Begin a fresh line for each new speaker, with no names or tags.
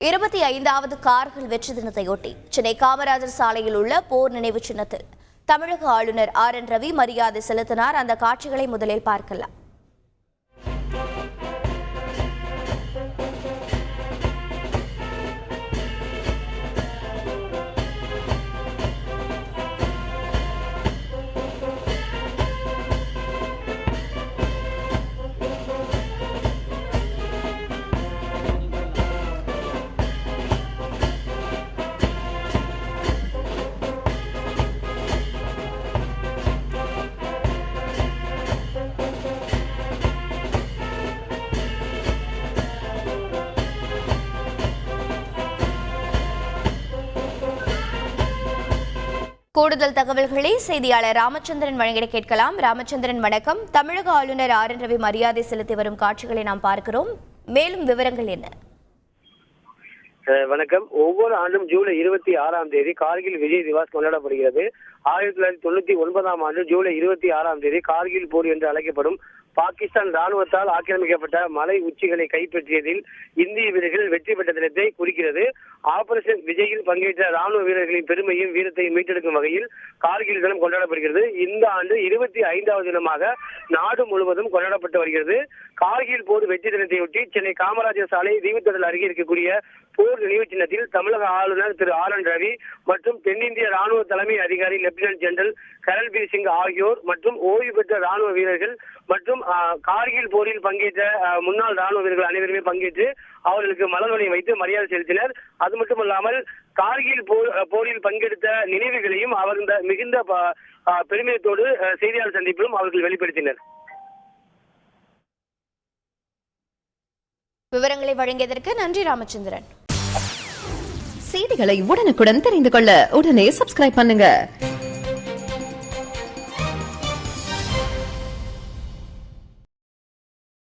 25வது கார்கில் வெற்றி தினத்தையொட்டி சென்னை காமராஜர் சாலையில் உள்ள போர் நினைவு சின்னத்தில் தமிழக ஆளுநர் RN ரவி மரியாதை செலுத்தினார். அந்த காட்சிகளை முதலில் பார்க்கலாம். கூடுதல் தகவல்களை செய்தியாளர் ராமச்சந்திரன் வழங்கிட கேட்கலாம். ராமச்சந்திரன் வணக்கம். தமிழக ஆளுநர் RN ரவி மரியாதை செலுத்தி வரும் காட்சிகளை நாம் பார்க்கிறோம். மேலும் விவரங்கள் என்ன?
வணக்கம். ஒவ்வொரு ஆண்டும் ஜூலை 26ஆம் தேதி கார்கில் விஜய் திவாஸ் கொண்டாடப்படுகிறது. 1999ஆம் ஆண்டு ஜூலை 26ஆம் தேதி கார்கில் போர் என்று அழைக்கப்படும் பாகிஸ்தான் ராணுவத்தால் ஆக்கிரமிக்கப்பட்ட மலை உச்சிகளை கைப்பற்றியதில் இந்திய வீரர்கள் வெற்றி பெற்ற தினத்தை குறிக்கிறது. ஆபரேஷன் விஜயில் பங்கேற்ற ராணுவ வீரர்களின் பெருமையும் வீரத்தையும் மீட்டெடுக்கும் வகையில் கார்கில் தினம் கொண்டாடப்படுகிறது. இந்த ஆண்டு 25வது தினமாக நாடு முழுவதும் கொண்டாடப்பட்டு வருகிறது. கார்கில் போர் வெற்றி தினத்தையொட்டி சென்னை காமராஜர் சாலை தீவுத்திடல் அருகே இருக்கக்கூடிய போர் நினைவு சின்னத்தில் தமிழக ஆளுநர் திரு RN ரவி மற்றும் தென்னிந்திய ராணுவ தலைமை அதிகாரி லெப்டினன்ட் ஜெனரல் கரல்பீர் சிங் ஆகியோர் மற்றும் ஓய்வு பெற்ற ராணுவ வீரர்கள் மற்றும் கார்கில் போரில் பங்கேற்ற முன்னாள் ராணுவ வீரர்கள் அனைவருமே பங்கேற்று அவர்களுக்கு மலர் வளையம் வைத்து மரியாதை செலுத்தினர். அது மட்டுமல்லாமல் கார்கில் போரில் பங்கெடுத்த நினைவுகளையும் அவர் மிகுந்த பெருமிதத்தோடு செய்தியாளர் சந்திப்பிலும் அவர்கள் வெளிப்படுத்தினர்.
விவரங்களை வழங்கியதற்கு நன்றி ராமச்சந்திரன்.
செய்திகளை உடனுக்குடன் தெரிந்து கொள்ள உடனே சப்ஸ்கிரைப் பண்ணுங்க.